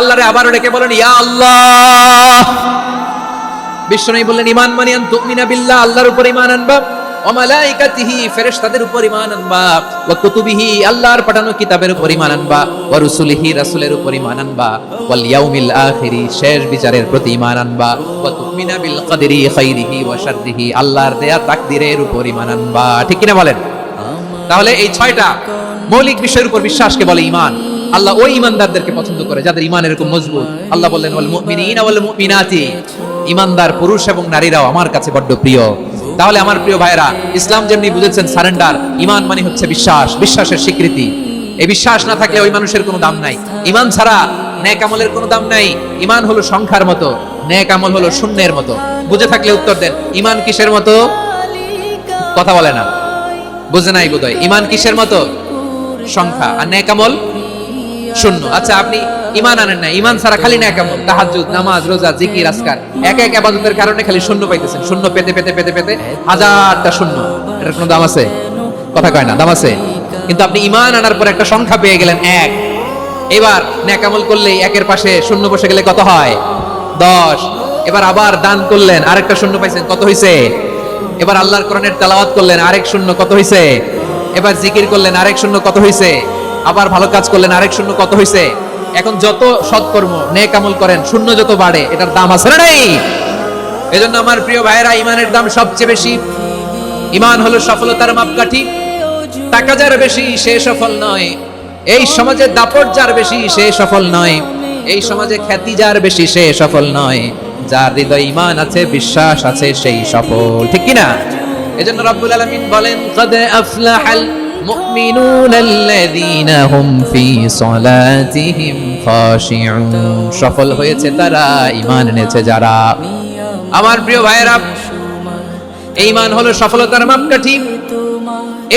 আল্লাহরে আবারও ডেকে বলেন ইয়া আল্লাহ। বিশ্বনবী বললেন ইমান মানে আন তুমিনা বিল্লাহ, আল্লাহর উপর ঈমান আনবা, ওয়া মালাইকাতিহি ফেরেশতাদের উপর ঈমান আনবা, ওয়া কুতুবিহি আল্লাহর পাঠানো কিতাবের উপর ঈমান আনবা, ওয়া রুসুলিহি রাসূলের উপর ঈমান আনবা, ওয়াল ইয়াউমিল আখিরি শেষ বিচারের প্রতি ঈমান আনবা, ওয়া তুমিনা বিল কদরি খাইরিহি ওয়া শাররিহি আল্লাহর দেয়া তাকদীরের উপর ঈমান আনবা। ঠিক কিনা বলেন? তাহলে এই 6টা মৌলিক বিষয়ের উপর বিশ্বাসকে বলে ঈমান। আল্লাহ ওই ঈমানদারদেরকে পছন্দ করে যাদের ঈমান এরকম মজবুত। আল্লাহ বললেন ওয়াল মুমিনিনা ওয়াল মুমিনাতি, ঈমানদার পুরুষ এবং নারীরাও আমার কাছে বড্ড প্রিয়। তাহলে আমার প্রিয় ভাইরা, ইসলাম যেমনি বুঝেছেন সারেন্ডার, ঈমান মানে হচ্ছে বিশ্বাস, বিশ্বাসের স্বীকৃতি। এই বিশ্বাস না থাকলে ওই মানুষের কোনো দাম নাই। ঈমান ছাড়া নেক আমলের কোনো দাম নাই। ঈমান হলো সংখ্যার মতো, নেক আমল হলো শূন্যের মতো। বুঝে থাকলে উত্তর দেন, ঈমান কিসের মতো? কথা বলে না, বুঝে নাই বোধহয়। ঈমান কিসের মতো? সংখ্যা। আর নেক আমল শূন্য। আচ্ছা, আপনি ঈমান আনেন না, ঈমান ছাড়া খালি নেক আমল, তাহাজ্জুদ, নামাজ, রোজা, জিকির, আজকার, এক এক ইবাদতের কারণে খালি শূন্য পাইতেছেন। শূন্য পেতে পেতে পেতে পেতে হাজারটা শূন্য। এটার কোনো দাম আছে? কথা কয় না, দাম আছে। কিন্তু আপনি ঈমান আনার পর একটা সংখ্যা পেয়ে গেলেন, এক। এবার নেক আমল করলেই একের পাশে শূন্য বসে গেলে কত হয়? 10। এবার আবার দান করলেন, আরেকটা শূন্য পাইছেন, কত হইছে? এবার আল্লাহর কোরআনের তেলাওয়াত করলেন, আরেক শূন্য, কত হইছে? এবার জিকির করলেন, আরেক শূন্য, কত হইছে? আবার ভালো কাজ করলেন, আরেক শূন্য, কত হইছে? এখন যত সৎকর্ম নেক আমল করেন, শূন্য যত বাড়ে, এটার দাম আছে না নাই? এজন্য আমার প্রিয় ভাইয়েরা, ঈমানের দাম সবচেয়ে বেশি। ঈমান হলো সফলতার মাপকাঠি। টাকা যার বেশি সে সফল নয়, এই সমাজে দাপট যার বেশি সে সফল নয়, এই সমাজে খ্যাতি যার বেশি সে সফল নয়, যার হৃদয়ে ঈমান আছে, বিশ্বাস আছে, সেই সফল। ঠিক কি না? এজন্য রব্বুল আলামিন বলেন কদ আফলাহাল মুমিনুনাল্লাযীনা হুম ফি সলাতিহিম খাশিউন, সফল হয়েছে তারা, ঈমান এনেছে যারা। আমার প্রিয় ভাইয়েরা, এই ঈমান হলো সফলতার মাপকাঠি।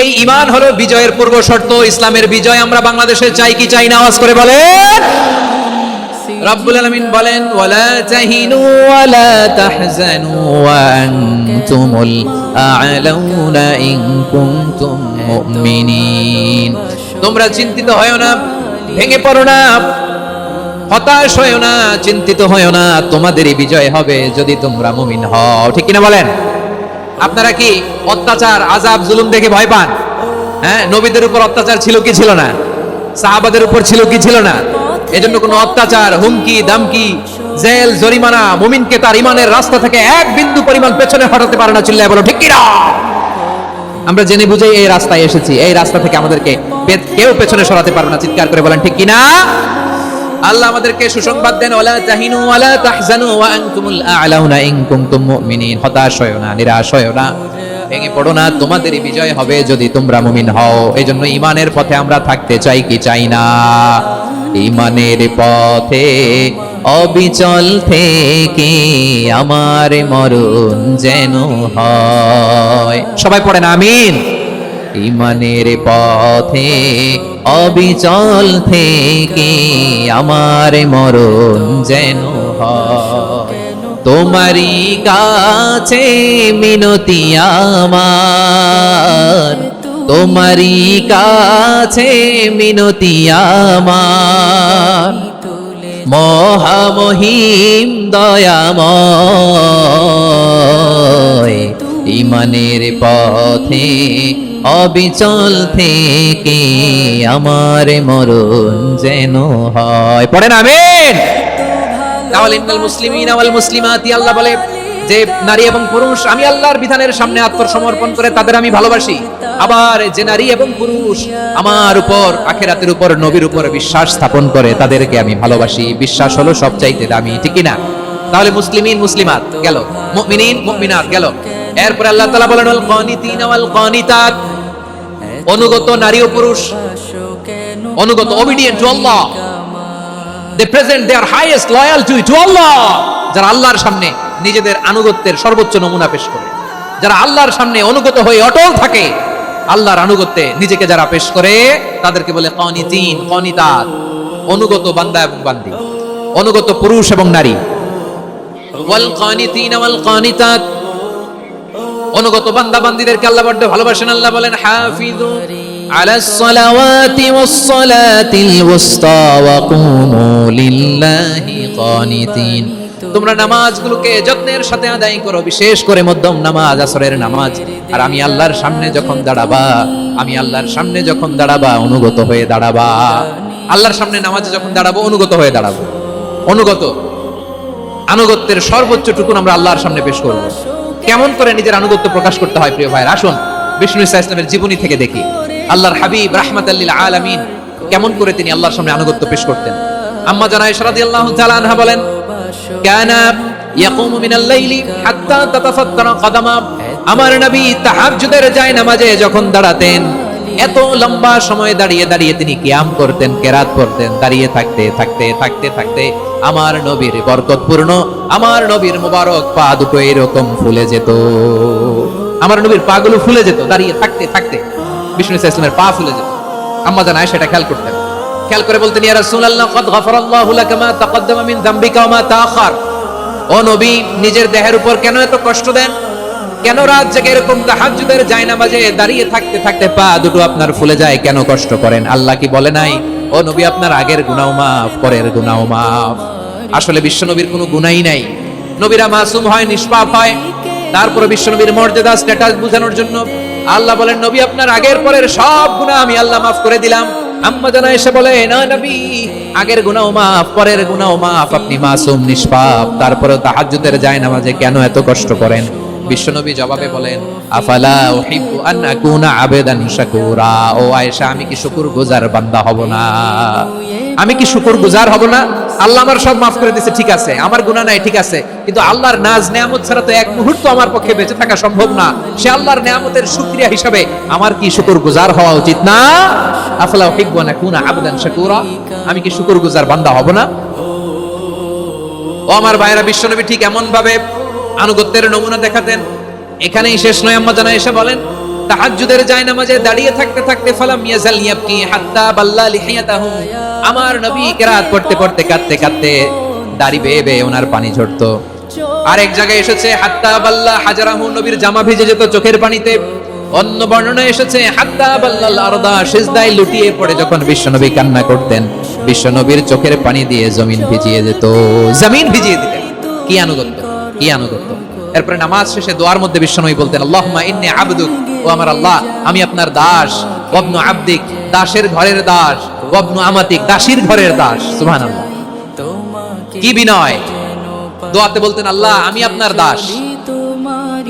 এই ঈমান হলো বিজয়ের পূর্ব শর্ত। ইসলামের বিজয় আমরা বাংলাদেশে চাই কি চাই না? আওয়াজ করে বলেন। রব্বুল আলামিন বলেন ওয়ালা তাহিনু ওয়ালা তাহজানু ওয়া আনতুমুল আ'লাউনা ইন কুনতুম মুমিনিন। তোমরা চিন্তিত হয়ো না, ভেঙে পড়ো না, হতাশ হয়ো না, চিন্তিত হয়ো না, তোমাদেরই বিজয় হবে যদি তোমরা মুমিন হও। ঠিক কিনা বলেন? আপনারা কি অত্যাচার, আযাব, জুলুম দেখে ভয় পান? হ্যাঁ, নবীদের উপর অত্যাচার ছিল কি ছিল না? সাহাবাদের উপর ছিল কি ছিল না? এজন্য কোনো অত্যাচার, হুমকি, দামকি, জেল, জরিমানা মুমিনকে তার ঈমানের রাস্তা থেকে এক বিন্দু পরিমাণ পেছনে হটাতে পারে না। চিল্লায় বলো ঠিক কি না? আমরা জেনে বুঝে এই রাস্তায় এসেছি, এই রাস্তা থেকে আমাদেরকে কেউ পেছনে সরাতে পারবে না। চিৎকার করে বলেন ঠিক কি না? আল্লাহ আমাদেরকে সুসংবাদ দেন ওয়ালা তাহিনু ওয়ালা তাহজানু ওয়া আনতুমুল আ'লাউনা ইন কুনতুম মুমিনিন। হতাশ হয়ো না, নিরাশ হয়ো না, ভেঙে পড়ো না, তোমাদেরই বিজয় হবে যদি তোমরা মুমিন হও। এইজন্য ঈমানের পথে আমরা থাকতে চাই কি চাই না? ঈমানের পথে অবিচল থেকে আমার মরণ যেন হয়। সবাই পড়েন আমিন। ঈমানের পথে অবিচল থেকে আমার মরণ যেন হয়। তোমারই কাছে মিনতি আমার, তোমারই কাছে মিনতি আমার, মহামহিম দয়াময়। ঈমানের পথে অবিচল থেকে আমার মরণ যেন হয়। পড়েন আমিন। তাহলে ইন্নাল মুসলিমিনা ওয়াল মুসলিমাতি, আল্লাহ বলে যে নারী এবং পুরুষ আমি আল্লাহর বিধানের সামনে আত্মসমর্পণ করে তাদের আমি ভালোবাসি। আবার যে নারী এবং পুরুষ আমার উপর, আখিরাতের উপর, নবীর উপর বিশ্বাস স্থাপন করে তাদেরকে আমি ভালোবাসি। বিশ্বাস হলো সবচাইতে দামি। ঠিক কি না? তাহলে মুসলিমিন মুসলিমাত গেল, মুমিনিন মুমিনাত গেল। এরপর আল্লাহ তাআলা বলেন ওয়াল কানিতিনা ওয়াল কানিতাত, অনুগত নারী ও পুরুষ, অনুগত, obedient to Allah, they present their highest loyalty to Allah। যারা আল্লাহর সামনে নিজেদের আনুগত্যের সর্বোচ্চ নমুনা পেশ করে, যারা আল্লাহর সামনে অনুগত হয়ে অটল থাকে, আল্লাহর আনুগত্যে নিজেকে যারা পেশ করে, তাদেরকে বলে কানিতিন, কানিতাত, অনুগত বান্দা এবং বান্দি, অনুগত পুরুষ এবং নারী। ওয়াল কানিতিনা ওয়াল কানিতাত, অনুগত বান্দা বান্দীদেরকে আল্লাহ বড় ভালোবাসেন। আল্লাহ বলেন হাফিজু আলাস সালাওয়াতি ওয়াস সালাতিল ওয়াসতা ওয়া কুমু লিল্লাহি কানিতিন। তোমরা নামাজগুলোকে যত্নের সাথে আদায় করো, বিশেষ করে মধ্যম নামাজ, আসরের নামাজ। আর আমি আল্লাহর সামনে যখন দাঁড়াবা, আমি আল্লাহর সামনে যখন দাঁড়াবা অনুগত হয়ে দাঁড়াবা। আল্লাহর সামনে নামাজে যখন দাঁড়াবো অনুগত হয়ে দাঁড়াবো। অনুগত, আনুগত্যের সর্বোচ্চ টুকুন আমরা আল্লাহর সামনে পেশ করব। কেমন করে নিজের আনুগত্য প্রকাশ করতে হয় প্রিয় ভাইরা, আসুন বিষ্ণু ইসা ইসলামের জীবনী থেকে দেখি। আল্লাহর হাবিব রাহমাতাল লিল আলামিন কেমন করে তিনি আল্লাহর সামনে আনুগত্য পেশ করতেন। আম্মা জানা আয়েশা রাদিয়াল্লাহু তাআলা আনহা বলেন, কানা ইয়াকুমু মিনাল লাইলি হাত্তা তাতাফাত্তারা কদামা। আমার নবী তাহাজ্জুদের জায়নামাজে যখন দাঁড়াতেন, এত লম্বা সময় দাঁড়িয়ে দাঁড়িয়ে তিনি কিয়াম করতেন, কেরাত পড়তেন। দাঁড়িয়ে থাকতে থাকতে থাকতে থাকতে আমার নবীর বরকতপূর্ণ, আমার নবীর মুবারক পা দুটো এরকম ফুলে যেত। আমার নবীর পা গুলো ফুলে যেত দাঁড়িয়ে থাকতে থাকতে। বিষ্ণু ইসা ইসলামের পা ফুলে যেত। আম্মা জান আয়েশা এটা খেয়াল করতেন। খেয়াল করে বলতেন, ইয়া রাসূলুল্লাহ কদ গফারাল্লাহু লাকা মা তাকদ্দামা মিন যামবিকা ওয়া মা তাআখার। ও নবী, নিজের দেহের উপর কেন এত কষ্ট দেন? কেন রাত জেগে এরকম তাহাজ্জুদের জায়নামাজে দাঁড়িয়ে থাকতে থাকতে পা দুটো আপনার ফুলে যায়? কেন কষ্ট করেন? আল্লাহ কি বলে নাই, ও নবী আপনার আগের গুনাহ মাফ, পরের গুনাহ মাফ? আসলে বিশ্বনবীর কোনো গুনাহই নাই। নবীরা মাসুম হয়, নিষ্পাপ হয়। তারপরে বিশ্বনবীর মর্যাদা, স্ট্যাটাস বোঝানোর জন্য আল্লাহ বলেন, নবী আপনার আগের পরের সব গুনাহ আমি আল্লাহ মাফ করে দিলাম। আম্মা জানা এসে বলে, না নবী, আগের গুনাহ মাফ, পরের গুনাহ মাফ, আপনি মাসুম, নিষ্পাপ, তারপরে তাহাজ্জুদের জায়নামাজে কেন এত কষ্ট করেন? বিশ্বনবী জবাবে বলেন, আফালা উহিব্বু আন আকুনা আবেদান শাকুরা। ও আয়েশা, আমি কি শুকরগুজার বান্দা হব না? আমি কি শুকরগুজার হব না? আল্লাহ আমার সব মাফ করে দিয়েছে, ঠিক আছে, আমার গুনাহ নাই, ঠিক আছে, কিন্তু আল্লাহর নাজ নেয়ামত ছাড়া তো এক মুহূর্ত আমার পক্ষে বেঁচে থাকা সম্ভব না। সে আল্লাহর নেয়ামতের শুকরিয়া হিসাবে আমার কি শুকরগুজার হওয়া উচিত না? আফালা উহিব্বু আন আকুনা আবেদান শাকুরা। আমি কি শুকরগুজার বান্দা হব না? ও আমার ভাইরা, বিশ্বনবী ঠিক এমন ভাবে আনুগত্যের নমুনা দেখাতেন। এখানেই শেষ নয়, আম্মা জানা এসে বলেন, তাহাজ্জুদের জায়নামাজে দাঁড়িয়ে থাকতে থাকতে ফালাম ইয়াজাল ইয়াবকি হাত্তা বাল্লা লিহিয়াতাহু। আমার নবী কিরাত পড়তে পড়তে কাঁদতে কাঁদতে দাড়ি বেয়ে বেয়ে ওনার পানি ঝরতো। আর এক জায়গায় এসেছে হাত্তা বাল্লা হাজারাহু, নবীর জামা ভিজে যেত চোখের পানিতে। অন্য বর্ণনা এসেছে হাত্তা বাল্লাল আরদা, সিজদায় লুটিয়ে পড়ে যখন বিশ্বনবী কান্না করতেন, বিশ্বনবীর চোখের পানি দিয়ে জমিন ভিজিয়ে যেত, জমিন ভিজিয়ে দিতেন। কি আনুগত্য, কি আনুগত্য! এরপরে নামাজ শেষে দোয়ার মধ্যে বিশ্বনবী বলতেন, আল্লাহুম্মা ইন্নী আবদুক, ও আমার আল্লাহ, আমি আপনার দাস। ওয়াবনু আবদিক, দাসের ঘরের দাস। ওয়াবনু আমাতিক, দাসীর ঘরের দাস। সুবহানাল্লাহ, কি বিনয়! দোয়াতে বলতেন, আল্লাহ আমি আপনার দাস।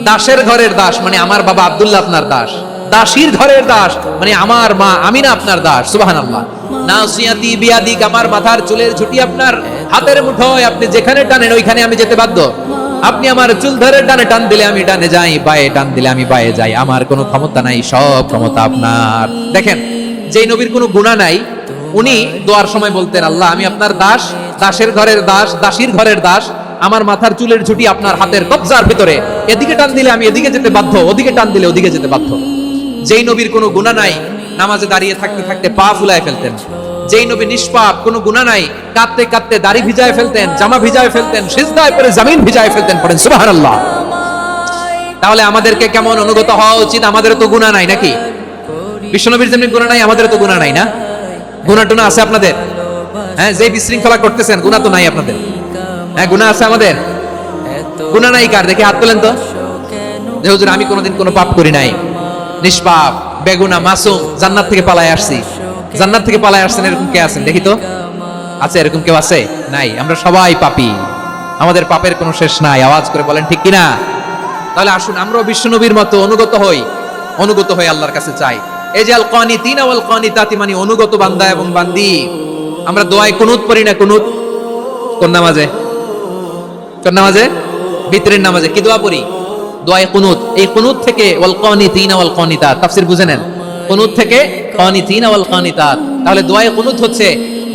দাসের ঘরের দাস মানে আমার বাবা আব্দুল্লাহ আপনার দাস। দাসীর ঘরের দাস মানে আমার মা আমিনা আপনার দাস। সুবহানাল্লাহ। নাসিয়াতি বিয়াদিক, আমার মাথার চুলের ঝুঁটি আপনার হাতের মুঠোয়, আপনি যেখানে টানেন ওইখানে আমি যেতে বাধ্য। আপনি আমার চুল ধরে ডানে টান দিলে আমি ডানে যাই, বায়ে টান দিলে আমি বায়ে যাই। আমার কোনো ক্ষমতা নাই, সব ক্ষমতা আপনার। দেখেন, যেই নবীর কোনো গুনাহ নাই, উনি দোয়ার সময় বলতেন, আল্লাহ আমি আপনার দাস, দাসের ঘরের দাস, দাসীর ঘরের দাস। আমার মাথার চুলের ঝুঁটি আপনার হাতের কবজার ভিতরে, এদিকে টান দিলে আমি এদিকে যেতে বাধ্য, ওদিকে টান দিলে ওদিকে যেতে বাধ্য। যেই নবীর কোনো গুনাহ নাই, নামাজে দাঁড়িয়ে থাকতে থাকতে পা ফুলায় ফেলতেন। যেই নবী নিষ্পাপ, কোনো গুনাহ নাই, কাঁদতে কাঁদতে দাড়ি ভিজায় ফেলতেন, জামা ভিজায় ফেলতেন, সিজদায় পড়ে জমিন ভিজায় ফেলতেন। পড়েন সুবহানাল্লাহ। তাহলে আমাদেরকে কেমন অনুগত হওয়া উচিত? আমাদের তো গুনাহ নাই নাকি? বিশ্বনবীর যেমনি গুনাহ নাই, আমাদের তো গুনাহ নাই না? গুনাহ টুনা আছে আপনাদের? হ্যাঁ, যে বিশৃঙ্খলা করতেছেন গুনাহ তো নাই আপনাদের? হ্যাঁ, গুনাহ আছে আমাদের? গুনাহ নাই কার? দেখে হাত তোলেন তো। যে হুজুর আমি কোনোদিন কোনো পাপ করি নাই, নিষ্পাপ, বেগুনা, মাসুম, জান্নাত থেকে পালায় আসছি। জান্নাত থেকে পালায় আসছেন এরকম কে আছেন দেখি তো? আছে এরকম কেউ? আছে? নাই। আমরা সবাই পাপী, আমাদের পাপের কোনো শেষ নাই। আওয়াজ করে বলেন ঠিক কিনা? তাহলে আসুন আমরাও বিশ্বনবীর মতো অনুগত হই, অনুগত হয়ে আল্লাহর কাছে চাই। এই যে আল কানিতিনা ওয়াল কানিতাতি, মানে অনুগত বান্দা এবং বান্দি। আমরা দোয়ায় কুনুত পড়ি না? কুনুত কোন নামাজে? কোন নামাজে? ভিতরের নামাজে কি দোয়া পড়ি? দোয়ায়ে কুনুত। এই কুনুত থেকে ওয়াল কানিতিনা ওয়াল কানিতাত, তাফসীর বুঝে নেন। কুনুত থেকে কানিতিনা ওয়াল কানিতাত। তাহলে দোয়ায়ে কুনুত হচ্ছে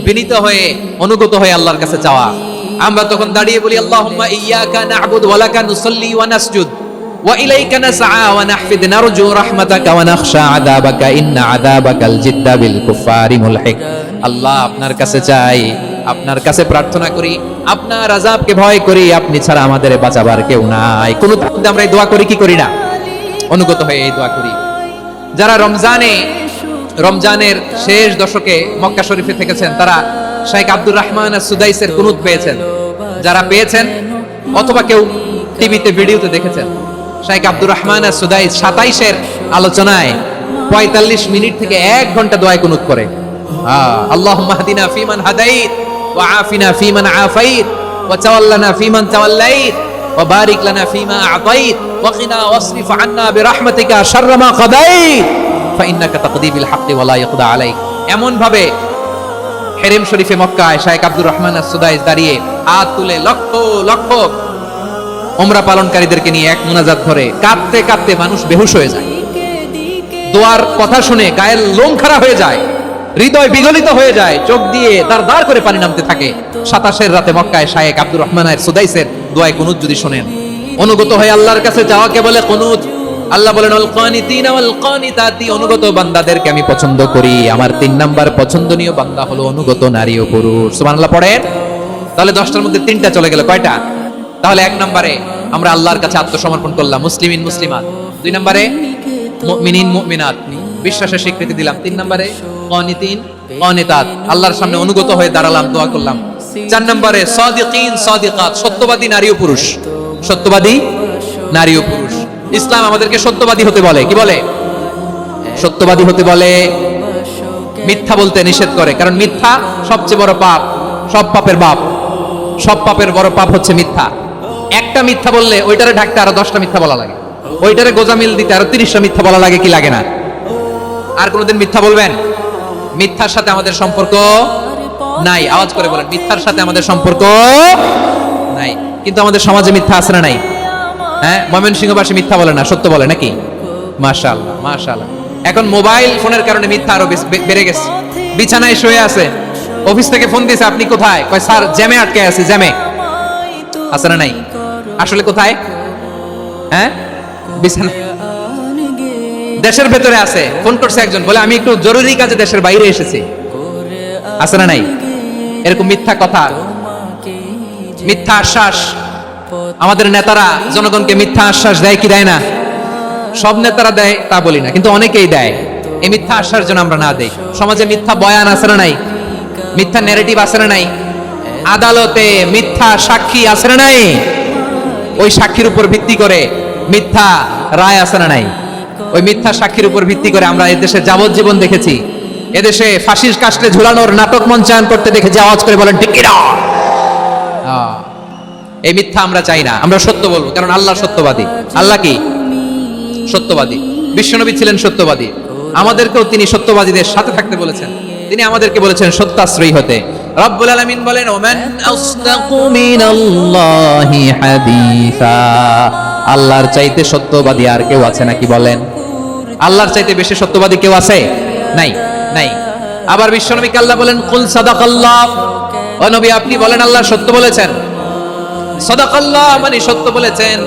বিনীত হয়ে, অনুগত হয়ে আল্লাহর কাছে চাওয়া। আমরা তখন দাঁড়িয়ে বলি, আল্লাহুম্মা ইয়্যাকা না'বুদু ওয়া লাকা নুসাল্লি ওয়া নাসজুদ ওয়া ইলাইকা নাসআ ওয়া নাহফিদ নারজু রাহমাতাকা ওয়া নাখশা আযাবাকা ইন্না আযাবাকাল জিদ্দা বিল কুফারি মুলহিক। আল্লাহ আপনার কাছে চাই, আপনার কাছে প্রার্থনা করি, আপনার আযাবকে ভয় করি, আপনি ছাড়া আমাদের বাঁচাবার কেউ নাই। কোন আমরা এই দোয়া করি কি করি না? অনুগত হয়ে এই দোয়া করি। যারা রমজানে রমজানের শেষ দশকে মক্কা শরীফে থেকেছেন তারা শাইখ আব্দুর রহমান সুদাইসের কুনুত পেয়েছেন। যারা পেয়েছেন অথবা কেউ টিভিতে ভিডিওতে দেখেছেন, শাইখ আব্দুর রহমান সুদাইস 27-এর আলোচনায় 45 মিনিট থেকে 1 ঘন্টা দোয়া কুনুত করে। আল্লাহুম্মা হাদিনা ফিমান হাদাইত ওয়া আফিনা ফিমান আফাইত ওয়া তাওয়াল্লানা ফিমান তাওয়াল্লাইত ওয়া বারিক লানা ফিমা আতাইত ওয়া কিনা ওয়াসরিফ আন্না বিরহমাতিকা শাররা মা কাদাইত ফাইন্নাকা তাকদি বিল হাক্কি ওয়া লা ইয়াকদা আলাইক। এমন ভাবে হেরেম শরীফে মক্কায় শাইখ আব্দুর রহমান সুদাইস দাঁড়িয়ে হাত তুলে লক্ষ লক্ষ উমরা পালনকারীদেরকে নিয়ে এক মুনাজাত ধরে কাঁদতে কাঁদতে মানুষ বেহুশ হয়ে যায়। দোয়ার কথা শুনে গায়ের লোম খাড়া হয়ে যায়, হৃদয় বিগলিত হয়ে যায়, চোখ দিয়ে দাঁড় করে পানি নামতে থাকে। 27-এর রাতে মক্কায় শাইখ আব্দুর রহমান সুদাইসের দোয়ায় কুনুত যদি শুনেন, অনুগত হয়ে আল্লাহর কাছে যাওয়াকে বলে কুনুত। আল্লাহ বলেন আল কানিতিনা ওয়াল কানিতাতি, অনুগত বান্দাদেরকে আমি পছন্দ করি। আমার 3 নাম্বার পছন্দনীয় বান্দা হলো অনুগত নারী ও পুরুষ। সুবহানাল্লাহ পড়েন। তাহলে 10টার মধ্যে 3টা চলে গেল, কয়টা? তাহলে 1 নম্বরে আমরা আল্লাহর কাছে আত্মসমর্পণ করলাম, মুসলিমিন মুসলিমাত। 2 নম্বরে মুমিনিন মুমিনাত, বিশ্বাসের স্বীকৃতি দিলাম। 3 নম্বরে কানিতিন কানিতাত, আল্লাহর সামনে অনুগত হয়ে দাঁড়ালাম, দোয়া করলাম। 4 নম্বরে সাদিকিন সাদিকাত, সত্যবাদী নারী ও পুরুষ। সত্যবাদী নারী ও পুরুষ। ইসলাম আমাদেরকে সত্যবাদী হতে বলে, কি বলে? সত্যবাদী হতে বলে, মিথ্যা বলতে নিষেধ করে। কারণ মিথ্যা সবচেয়ে বড় পাপ, সব পাপের বাপ। সব পাপের বড় পাপ হচ্ছে মিথ্যা। একটা মিথ্যা বললে ওইটারে ঢাকতে আরো 10টা মিথ্যা বলা লাগে, ওইটারে গোজামিল দিতে আরো 30টা মিথ্যা বলা লাগে, কি লাগে না? আর কোনোদিন মিথ্যা বলবেন? মিথ্যার সাথে আমাদের সম্পর্ক নাই। আওয়াজ করে বলেন, মিথ্যার সাথে আমাদের সম্পর্ক নাই। কিন্তু আমাদের সমাজে মিথ্যা আছে না নাই? হ্যাঁ, ময়মনসিংহবাসী মিথ্যা বলে না, সত্য বলে নাকি? মাশাআল্লাহ মাশাআল্লাহ। এখন মোবাইল ফোনের কারণে মিথ্যা আরো বেড়ে গেছে। বিছানায় শুয়ে আছে, অফিস থেকে ফোন দিয়েছে, আপনি কোথায়? কয় স্যার জ্যামে আটকে আছি। জ্যামে আছে না নাই? আসলে কোথায়? হ্যাঁ, বিছানা। দেশের ভেতরে আছে, ফোন করছে একজন, বলে আমি একটু জরুরি কাজে দেশের বাইরে এসেছি। আছে না নাই? এরকম মিথ্যা কথা, মিথ্যা আশ্বাস। আমাদের নেতারা জনগণকে মিথ্যা আশ্বাস দেয় কি দেয় না? সব নেতারা দেয় তা বলি না, কিন্তু অনেকেই দেয়। এই মিথ্যা আশ্বাস যেন আমরা না দেই। সমাজে মিথ্যা বয়ান আছে না নাই? মিথ্যা ন্যারেটিভ আছে না নাই? আদালতে মিথ্যা সাক্ষী আছে না নাই? ওই সাক্ষীর উপর ভিত্তি করে মিথ্যা রায় আছে না নাই? ওই মিথ্যা সাক্ষীর উপর ভিত্তি করে আমরা এদেশে যাবজ্জীবন দেখেছি, এদেশে ফাঁসির কাস্টে ঝুলানোর নাটক মঞ্চায়ন করতে দেখেছি। আওয়াজ করে বলেন ঠিক কিনা? এই মিথ্যা আমরা চাই না, আমরা সত্য বলবো, কারণ আল্লাহ সত্যবাদী। আল্লাহ কি সত্যবাদী? বিশ্বনবী ছিলেন সত্যবাদী, আমাদেরকেও তিনি সত্যবাদীদের সাথে থাকতে বলেছেন। তিনি আমাদেরকে বলেছেন সত্যাশ্রয়ী হতে। রব্বুল আলামিন বলেন ওমান আসদাকু মিনাল্লাহি হাদিসা, আল্লাহর চাইতে সত্যবাদী আর কেউ আছে নাকি বলেন? আল্লাহর চাইতে বেশি সত্যবাদী কেউ আছে? নাই, নাই। আবার বিশ্বনবীকে আল্লাহ বলেন কুল সাদাকাল্লাহ, ও নবী আপনি বলেন আল্লাহ সত্য বলেছেন। সাদাকাল্লাহ মানে সত্য বলেছেন,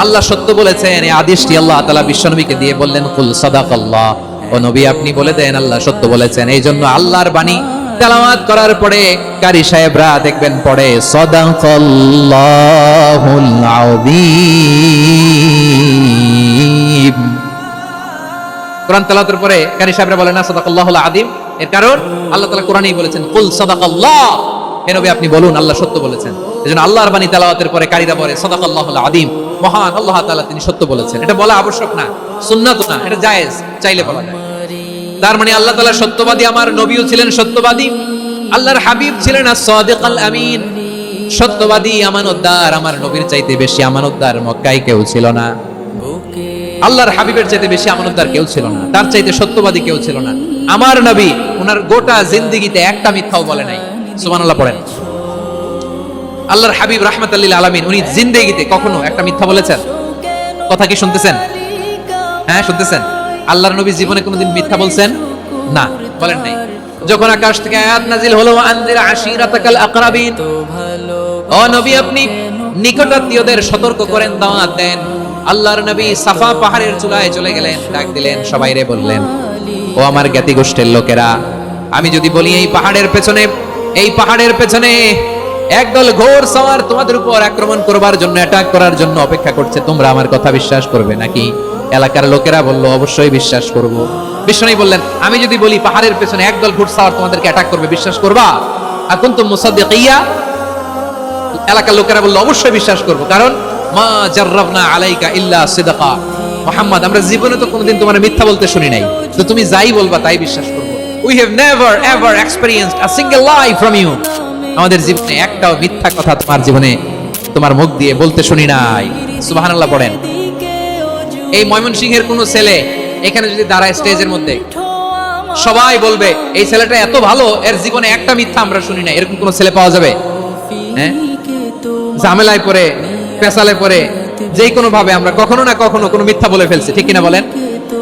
আল্লাহ সত্য বলেছেন। এই আদেশটি আল্লাহ তাআলা বিশ্বনবীকে দিয়ে বললেন কুল সাদাকাল্লাহ, ও নবী আপনি বলে দেন আল্লাহ সত্য বলেছেন। এই জন্য আল্লাহর বাণী তেলাওয়াত করার পরে কারি সাহেবরা দেখবেন পড়ে সাদাকাল্লাহুল আযীম। কোরআন তেলাওয়াতের পরে কারি সাহেবরা বলেন না সাদাকাল্লাহুল আযীম, এর কারণ আল্লাহ তাআলা কোরআনেই বলেছেন কুল সাদাকাল্লাহ, হে নবী আপনি বলুন আল্লাহ সত্য বলেছেন। এজন্য আল্লাহর বাণী তেলাওয়াতের পরে কারিরা পড়ে সাদাকাল্লাহুল আযীম, মহান আল্লাহ তাআলা তিনি সত্য বলেছেন। এটা বলা আবশ্যক না, সুন্নাত না, এটা জায়েজ, চাইলে বলা যায়। তার মানে আল্লাহ তাআলা সত্যবাদী, আমার নবীও ছিলেন সত্যবাদী, আল্লাহর হাবিব ছিলেন আস-সাদিকুল আমিন, সত্যবাদী আমানতদার। আমার নবীর চাইতে বেশি আমানতদার মক্কায় কেউ ছিল না, আল্লাহর হাবিবের চাইতে বেশি আমানতদার কেউ ছিল না, তার চাইতে সত্যবাদী কেউ ছিল না। আমার নবী ওনার গোটা জিন্দেগিতে একটা মিথ্যাও বলে নাই। সুবহানাল্লাহ পড়েন। আল্লাহর হাবিব রাহমাতাল লিল আলামিন উনি জিন্দেগিতে কখনো একটা মিথ্যা বলেছেন? কথা কি শুনতেছেন? হ্যাঁ শুনতেছেন? আল্লাহর নবী জীবনে কোনোদিন মিথ্যা বলছেন? না, বলেন নাই। যখন আকাশ থেকে আয়াত নাজিল হলো আনজির আশিরাতাকাল আকরাবিন, ও নবী আপনি নিকটাত্মীয়দের সতর্ক করেন, দাওয়াত দেন। আল্লাহর নবী সাফা পাহাড়ের চূড়ায় চলে গেলেন, ডাক দিলেন, সবাইরে বললেন ও আমার জ্ঞাতি গোষ্ঠীর লোকেরা, আমি যদি বলি এই পাহাড়ের পেছনে একদল ঘোর সওয়ার তোমাদের উপর আক্রমণ করবার জন্য, অ্যাটাক করার জন্য অপেক্ষা করছে, তোমরা আমার কথা বিশ্বাস করবে নাকি? এলাকার লোকেরা বলল অবশ্যই বিশ্বাস করব। বিষ্ণু বললেন, আমি যদি বলি পাহাড়ের পেছনে একদল ঘুরসাওয়ার তোমাদেরকে অ্যাটাক করবে, বিশ্বাস করবা? আকুনতুম মুসাদ্দিকিয়া? এলাকার লোকেরা বলল অবশ্যই বিশ্বাস করব, কারণ মা জাররাবনা আলাইকা ইল্লা সিদকা। মুহাম্মদ, আমরা জীবনে তো কোনোদিন তোমার মিথ্যা বলতে শুনি নাই, তো তুমি যাই বলবা তাই বিশ্বাস করব। We have never ever experienced a single lie from you. আমাদের জীবনে একটাও মিথ্যা কথা তোমার জীবনে, তোমার মুখ দিয়ে বলতে শুনি নাই। সুবহানাল্লাহ পড়েন। এই ময়মনসিংহের কোন ছেলে এখানে যদি দাঁড়ায় স্টেজের মধ্যে, সবাই বলবে এই ছেলেটা এত ভালো, এর জীবনে একটা মিথ্যা আমরা শুনি না। এরকম কোন ছেলে পাওয়া যাবে? হ্যাঁ, ঝামেলায় পড়ে, পেশালে পড়ে, যেই কোনো ভাবে আমরা কখনো না কখনো কোনো মিথ্যা বলে ফেলছি, ঠিক কিনা বলেন?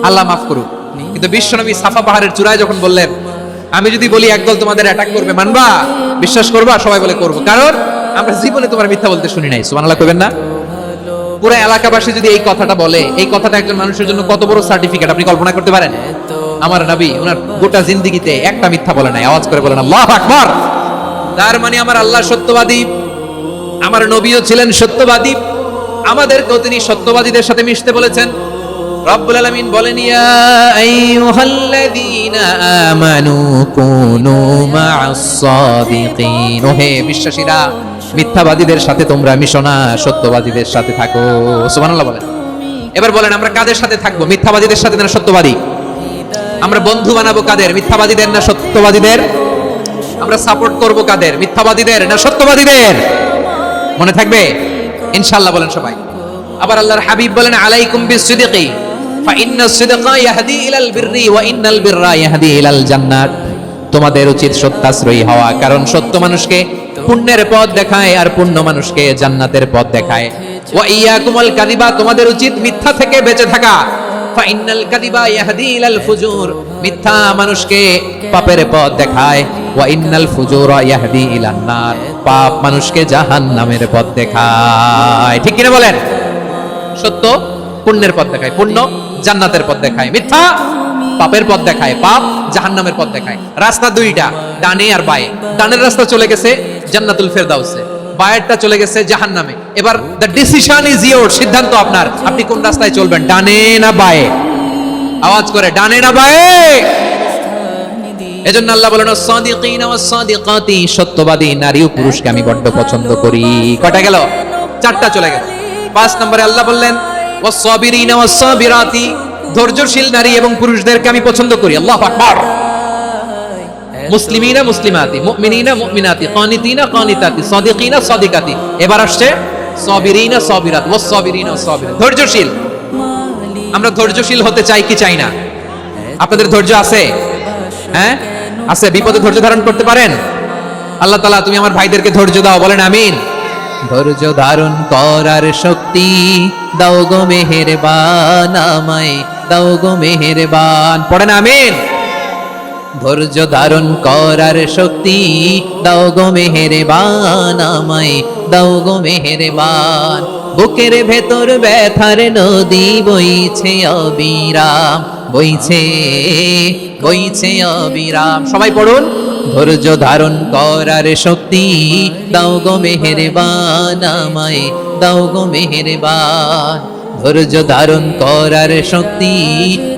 আল্লাহ মাফ করুক। কিন্তু বিশ্বনবী সাফা পাহাড়ের চূড়ায় যখন বললেন, আমি যদি বলি একদল তোমাদের অ্যাটাক করবে, মানবা? বিশ্বাস করবা? সবাই বলে করবো, কারণ আমরা জীবনে তোমার মিথ্যা বলতে শুনি নাই। সুবহানাল্লাহ কইবেন না? পুরো এলাকাবাসী যদি এই কথাটা বলে, এই কথাটা একজন মানুষের জন্য কত বড় সার্টিফিকেট আপনি কল্পনা করতে পারেন? আমার নবী ওনার গোটা জিন্দেগিতে একটা মিথ্যা বলে নাই। আওয়াজ করে বলেন আল্লাহু আকবার। তার মানে আমার আল্লাহ সত্যবাদী, আমার নবীও ছিলেন সত্যবাদী, আমাদেরকেও তিনি সত্যবাদীদের সাথে মিশতে বলেছেন। রব্বুল আলামিন বলেন, ইয়া আইয়ুহাল্লাযীনা আমানু কুনু মা'আস সাদিকিন। ওহে বিশ্বাসীরা, মিথ্যাবাদীদের সাথে তোমরা মিশো না, সত্যবাদীদের সাথে থাকো। সুবহানাল্লাহ বলেন। এবার বলেন, আমরা কাদের সাথে থাকবো? মিথ্যাবাদীদের সাথে না সত্যবাদী? আমরা বন্ধু বানাবো কাদের? মিথ্যাবাদীদের না সত্যবাদীদের? আমরা সাপোর্ট করব কাদের? মিথ্যাবাদীদের না সত্যবাদীদের? মনে থাকবে ইনশাআল্লাহ, বলেন সবাই। আবার আল্লাহর হাবিব বলেন, আলাইকুম বিসসিদকি ফাইন্নাস সিদকা ইয়াহদি ইলাল বিররি ওয়া ইন্নাল বিররা ইয়াহদি ইলাল জান্নাত। তোমাদের উচিত সত্যাশ্রয়ী হওয়া, কারণ সত্য মানুষকে পুণ্যের পথ দেখায় আর পুণ্য মানুষকে জান্নাতের পথ দেখায়। ওয়া ইয়াকুমুল কাযিবা, তোমাদের উচিত মিথ্যা থেকে বেঁচে থাকা। ফাইন্নাল কাযিবা ইয়াহদি ইলাল ফুজুর, মিথ্যা মানুষকে পাপের পথ দেখায়। ওয়া ইন্নাল ফুজুরা ইয়াহদি ইলান নার, পাপ মানুষকে জাহান্নামের পথ দেখায়। ঠিক কিনা বলেন? সত্য পুণ্যের পথ দেখায়, পুণ্য জান্নাতের পথ দেখায়, মিথ্যা পাপের পথ দেখায়, পাপ জাহান্নামের পথ দেখায়। রাস্তা দুইটা, ডানে আর বায়ে। ডানের রাস্তা চলে গেছে জান্নাতুল ফেরদাউসে, বায়েরটা চলে গেছে জাহান্নামে। এবার দ্য ডিসিশন ইজ ইয়োর, সিদ্ধান্ত আপনার, আপনি কোন রাস্তায় চলবেন, ডানে না বায়ে? আওয়াজ করে, ডানে না বায়ে? এজন্য আল্লাহ বলেন, সাদিকিনা ওয়াস সাদিকাতি, সত্যবাদী নারী ও পুরুষকে আমি বড্ড পছন্দ করি। কয়টা গেল? চারটা চলে গেল। 5 নম্বরে আল্লাহ বললেন, ওয়াস সাবিরিনা ওয়াস সাবিরাতি, ধৈর্যশীল নারী এবং পুরুষদেরকে আমি পছন্দ করি। আল্লাহু আকবার। মুসলিমিনা মুসলিমাতি, মুমিনিনা মুমিনাতি, কানিতিনা কানিতাতি, সাদিকিনা সাদিকাতি। এবার আসছে সাবিরিনা সাবিরাত, ওয়াস সাবিরিনা ওয়াস সাবিরাত, ধৈর্যশীল। আমরা ধৈর্যশীল হতে চাই কি চাই না? আপনাদের ধৈর্য আছে? হ্যাঁ আছে? বিপদে ধৈর্য ধারণ করতে পারেন? আল্লাহ তাআলা তুমি আমার ভাইদেরকে ধৈর্য দাও, বলেন আমিন। ধৈর্য ধারণ করার শক্তি দাও গো মেহেরবান, আমায় দাও গো মেহেরবান, পড়েন আমিন। ধৈর্য ধারণ করার শক্তি দাও গো মেহেরবান, আমায় দাও গো মেহেরবান। বুকের ভেতর ব্যথার নদী বইছে অবিরাম, বইছে বইছে অবিরাম। সবাই পড়ুন, ধৈর্য ধারণ করার শক্তি দাও গো মেহেরবান, আমায় দাও গো মেহেরবান। ধৈর্য ধারণ করার শক্তি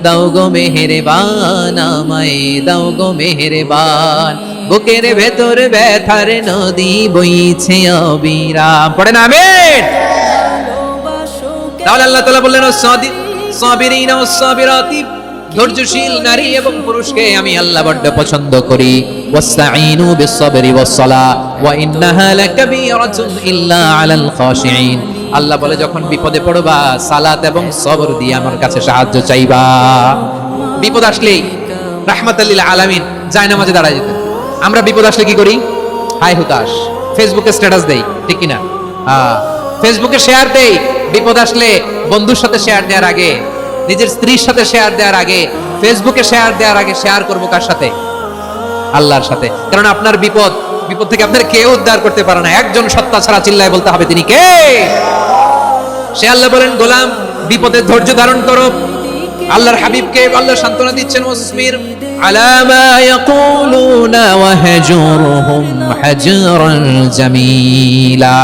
দাও গো মেহেরবান, আমায় দাও গো মেহেরবান। বুকের ভেতর ব্যথার নদী বইছে অবিরাম, পড়েন আমিন। তাহলে আল্লাহ তাআলা বললেন, সাবিরিনা ওয়াস সাবিরাতি, ধৈর্যশীল নারী এবং পুরুষকে আমি আল্লাহ বড় পছন্দ করি। ওয়াসতাঈনু বিস-সাবরি ওয়াস-সালাহ ওয়া ইন্নাহা লাকাবীরাতুন ইল্লা আলাল খাশিঈন। আল্লাহ বলে, যখন বিপদে পড়বা সালাত এবং সবর দিয়ে আমার কাছে সাহায্য চাইবা। বিপদ আসলেই রাহমাতাল লিল আলামিন জায়নামাজে দাঁড়ায় যেতেন। আমরা বিপদ আসলে কি করি? হাই হুতাশ, ফেসবুকে স্ট্যাটাস দেই, ঠিক কি না? ফেসবুকে শেয়ার দেই। বিপদ আসলে বন্ধুর সাথে শেয়ার দেওয়ার আগে, নিজের স্ত্রীর সাথে শেয়ার দেওয়ার আগে, ফেসবুকে শেয়ার দেওয়ার আগে শেয়ার করবো কার সাথে? আল্লাহর সাথে। কারণ আপনার বিপদ থেকে আপনার কেউ উদ্ধার করতে পারে না, একজন সত্তা ছাড়া চিল্লায় বলতে হবে তিনি কে? সে আল্লাহ বলেন, গোলাম বিপদে ধৈর্য ধারণ করো। আল্লাহর হাবিবকে আল্লাহ সান্ত্বনা দিচ্ছেন, ওয়াসবির আলা মা ইয়াকুলুনা ওয়াহজুরহুম হাজরান জামিলা।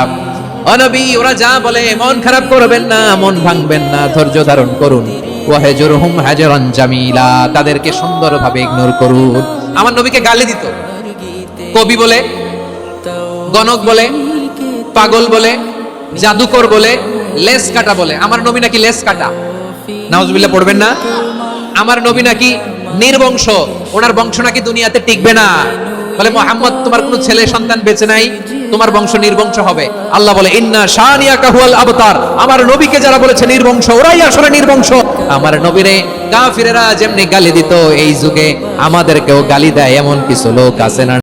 ও নবী, ওরা যা বলে মন খারাপ করবেন না, মন ভাঙবেন না, ধৈর্য ধারণ করুন। ওয়াহজুরহুম হাজরান জামিলা, তাদেরকে সুন্দরভাবে ইগনোর করুন। আমার নবীকে গালি দিত কবি বলে, গণক বলে, পাগল বলে, জাদুকর বলে, লেস কাটা বলে। আমার নবী নাকি লেস কাটা, নাউজুবিল্লাহ পড়বেন না। আমার নবী নাকি নির্বংশ, ওনার বংশ নাকি দুনিয়াতে টিকবে না। বলে মুহাম্মদ তোমার কোনো ছেলে সন্তান বেঁচে নাই, তোমার বংশ নির্বংশ হবে। আল্লাহ বলে ইন্না শানিয়াকা হুয়াল আবতার, আমার নবীকে যারা বলেছে নির্বংশ ওরাই আসলে নির্বংশ। আমার নবীরে কাফিরেরা যেমনি গালি দিত, এই যুগে আমাদেরকেও গালি দেয় এমন কিছু লোক আছে না।